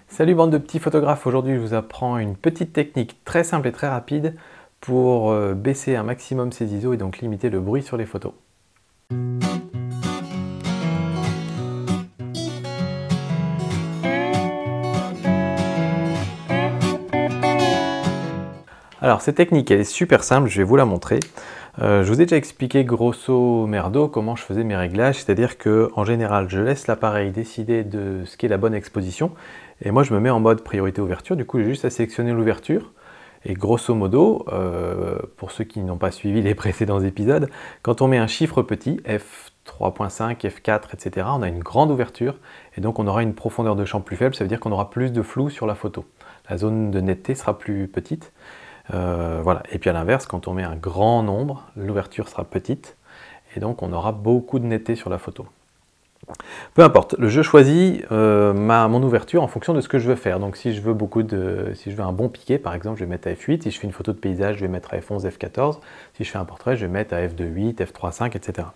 Salut bande de petits photographes, aujourd'hui je vous apprends une petite technique très simple et très rapide pour baisser un maximum ses ISO et donc limiter le bruit sur les photos. Alors cette technique elle est super simple, je vais vous la montrer. Je vous ai déjà expliqué grosso merdo comment je faisais mes réglages, c'est-à-dire que en général je laisse l'appareil décider de ce qui est la bonne exposition et moi je me mets en mode priorité ouverture, du coup j'ai juste à sélectionner l'ouverture et grosso modo, pour ceux qui n'ont pas suivi les précédents épisodes, quand on met un chiffre petit, f3.5, f4, etc., on a une grande ouverture et donc on aura une profondeur de champ plus faible, ça veut dire qu'on aura plus de flou sur la photo. La zone de netteté sera plus petite. Voilà. Et puis à l'inverse, quand on met un grand nombre, l'ouverture sera petite et donc on aura beaucoup de netteté sur la photo. Peu importe, je choisis mon ouverture en fonction de ce que je veux faire. Donc si je veux un bon piqué, par exemple, je vais mettre à f8. Si je fais une photo de paysage, je vais mettre à f11, f14. Si je fais un portrait, je vais mettre à f2.8, f3.5, etc.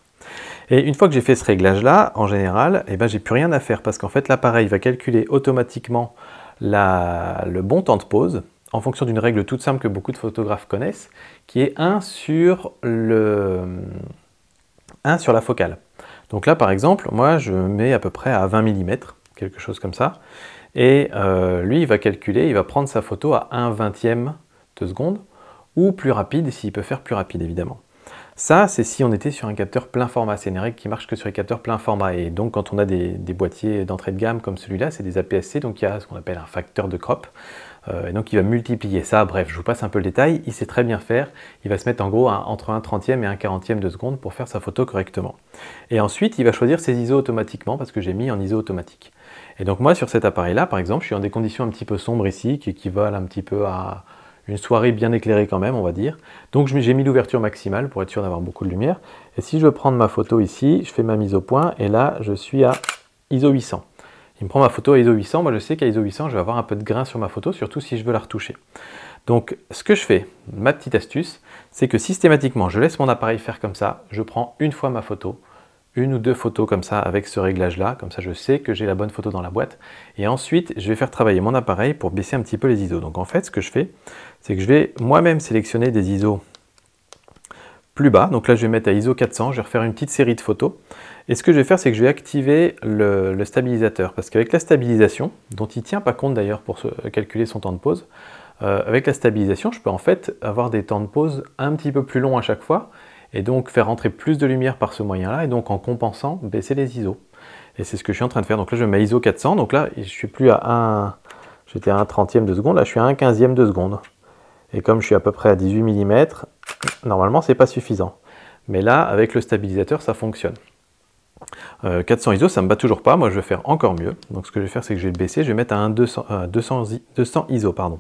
Et une fois que j'ai fait ce réglage-là, en général, j'ai plus rien à faire parce qu'en fait, l'appareil va calculer automatiquement le bon temps de pause en fonction d'une règle toute simple que beaucoup de photographes connaissent, qui est 1 sur la focale. Donc là, par exemple, moi, je mets à peu près à 20 mm, quelque chose comme ça, et lui, il va calculer, il va prendre sa photo à 1/20 de seconde, ou plus rapide, s'il peut faire plus rapide, évidemment. Ça, c'est si on était sur un capteur plein format. C'est une règle qui marche que sur les capteurs plein format. Et donc, quand on a des boîtiers d'entrée de gamme comme celui-là, c'est des APS-C, donc il y a ce qu'on appelle un facteur de crop. Et donc, il va multiplier ça. Bref, je vous passe un peu le détail. Il sait très bien faire. Il va se mettre en gros entre 1/30e et 1/40e de seconde pour faire sa photo correctement. Et ensuite, il va choisir ses ISO automatiquement parce que j'ai mis en ISO automatique. Et donc, moi, sur cet appareil-là, par exemple, je suis dans des conditions un petit peu sombres ici, qui équivalent un petit peu à une soirée bien éclairée quand même, on va dire. Donc j'ai mis l'ouverture maximale pour être sûr d'avoir beaucoup de lumière. Et si je veux prendre ma photo ici, je fais ma mise au point et là je suis à ISO 800. Il me prend ma photo à ISO 800, moi je sais qu'à ISO 800 je vais avoir un peu de grain sur ma photo, surtout si je veux la retoucher. Donc ce que je fais, ma petite astuce, c'est que systématiquement je laisse mon appareil faire comme ça, je prends une fois ma photo, une ou deux photos comme ça avec ce réglage-là, comme ça je sais que j'ai la bonne photo dans la boîte. Et ensuite, je vais faire travailler mon appareil pour baisser un petit peu les ISO. Donc en fait, ce que je fais, c'est que je vais moi-même sélectionner des ISO plus bas. Donc là, je vais mettre à ISO 400, je vais refaire une petite série de photos. Et ce que je vais faire, c'est que je vais activer le stabilisateur. Parce qu'avec la stabilisation, dont il ne tient pas compte d'ailleurs pour calculer son temps de pause, avec la stabilisation, je peux en fait avoir des temps de pause un petit peu plus longs à chaque fois, et donc faire rentrer plus de lumière par ce moyen-là, et donc en compensant, baisser les ISO. Et c'est ce que je suis en train de faire. Donc là, je mets ISO 400, donc là, je suis plus à 1, j'étais à 1/30e de seconde, là je suis à 1/15e de seconde. Et comme je suis à peu près à 18 mm, normalement c'est pas suffisant. Mais là, avec le stabilisateur, ça fonctionne. 400 ISO, ça me bat toujours pas, moi je vais faire encore mieux. Donc ce que je vais faire, c'est que je vais le baisser, je vais mettre à 200 ISO, pardon.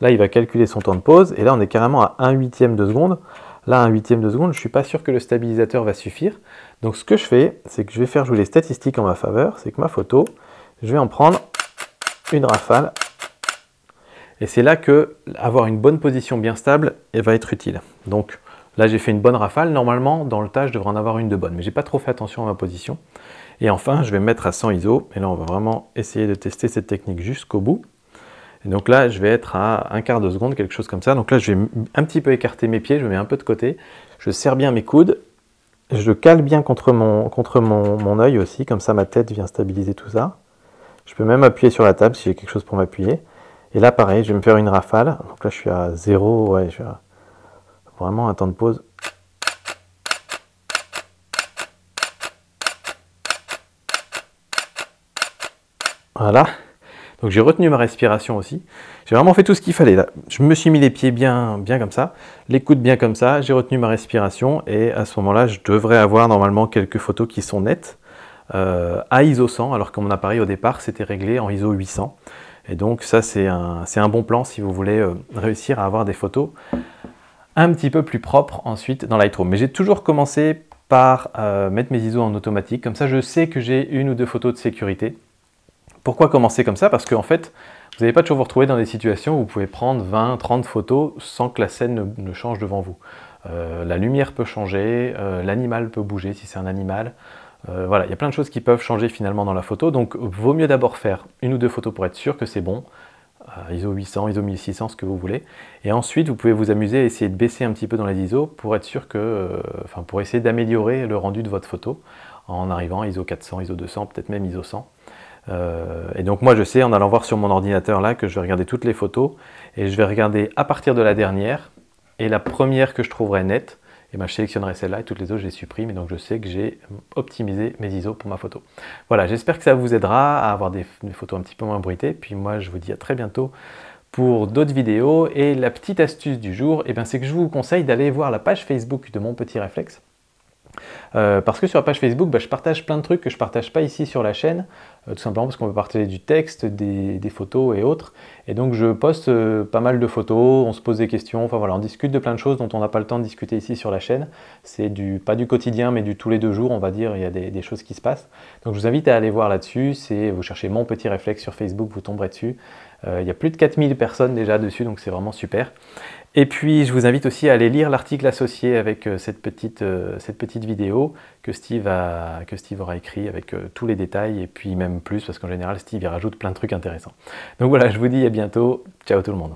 Là, il va calculer son temps de pause, et là on est carrément à 1/8e de seconde. Là, 1/8e de seconde, je ne suis pas sûr que le stabilisateur va suffire. Donc ce que je fais, c'est que je vais faire jouer les statistiques en ma faveur, c'est que ma photo, je vais en prendre une rafale. Et c'est là que avoir une bonne position bien stable va être utile. Donc là, j'ai fait une bonne rafale. Normalement, dans le tas, je devrais en avoir une de bonne, mais j'ai pas trop fait attention à ma position. Et enfin, je vais me mettre à 100 ISO. Et là, on va vraiment essayer de tester cette technique jusqu'au bout. Et donc là, je vais être à 1/4 de seconde, quelque chose comme ça. Donc là, je vais un petit peu écarter mes pieds, je me mets un peu de côté. Je serre bien mes coudes. Je cale bien contre mon œil aussi, comme ça ma tête vient stabiliser tout ça. Je peux même appuyer sur la table si j'ai quelque chose pour m'appuyer. Et là, pareil, je vais me faire une rafale. Donc là, je suis à 0, ouais, je suis à vraiment un temps de pause. Voilà. Donc j'ai retenu ma respiration aussi. J'ai vraiment fait tout ce qu'il fallait là. Je me suis mis les pieds bien comme ça, les coudes bien comme ça, j'ai retenu ma respiration et à ce moment-là, je devrais avoir normalement quelques photos qui sont nettes à ISO 100, alors que mon appareil au départ c'était réglé en ISO 800. Et donc ça c'est un bon plan si vous voulez réussir à avoir des photos un petit peu plus propres ensuite dans Lightroom. Mais j'ai toujours commencé par mettre mes ISO en automatique, comme ça je sais que j'ai une ou deux photos de sécurité. Pourquoi commencer comme ça? Parce qu'en fait, vous n'allez pas toujours vous retrouver dans des situations où vous pouvez prendre 20, 30 photos sans que la scène ne change devant vous. La lumière peut changer, l'animal peut bouger si c'est un animal, Voilà, il y a plein de choses qui peuvent changer finalement dans la photo, donc vaut mieux d'abord faire une ou deux photos pour être sûr que c'est bon, ISO 800, ISO 1600, ce que vous voulez, et ensuite vous pouvez vous amuser à essayer de baisser un petit peu dans les ISO pour être sûr que, pour essayer d'améliorer le rendu de votre photo en arrivant à ISO 400, ISO 200, peut-être même ISO 100. Et donc moi je sais en allant voir sur mon ordinateur là que je vais regarder toutes les photos et je vais regarder à partir de la dernière et la première que je trouverai nette, et ben je sélectionnerai celle-là et toutes les autres je les supprime et donc je sais que j'ai optimisé mes ISO pour ma photo. Voilà, j'espère que ça vous aidera à avoir des photos un petit peu moins bruitées, puis moi je vous dis à très bientôt pour d'autres vidéos. Et la petite astuce du jour, et ben c'est que je vous conseille d'aller voir la page Facebook de Mon Petit Réflexe. Parce que sur la page Facebook, je partage plein de trucs que je ne partage pas ici sur la chaîne, tout simplement parce qu'on peut partager du texte, des photos et autres. Et donc je poste pas mal de photos, on se pose des questions, enfin voilà, on discute de plein de choses dont on n'a pas le temps de discuter ici sur la chaîne. C'est pas du quotidien, mais du tous les 2 jours, on va dire, il y a des choses qui se passent. Donc je vous invite à aller voir là-dessus, vous cherchez Mon Petit Réflexe sur Facebook, vous tomberez dessus. Il y a plus de 4000 personnes déjà dessus, donc c'est vraiment super. Et puis je vous invite aussi à aller lire l'article associé avec cette petite vidéo que Steve aura écrit avec tous les détails et puis même plus parce qu'en général Steve il rajoute plein de trucs intéressants. Donc voilà, je vous dis à bientôt, ciao tout le monde.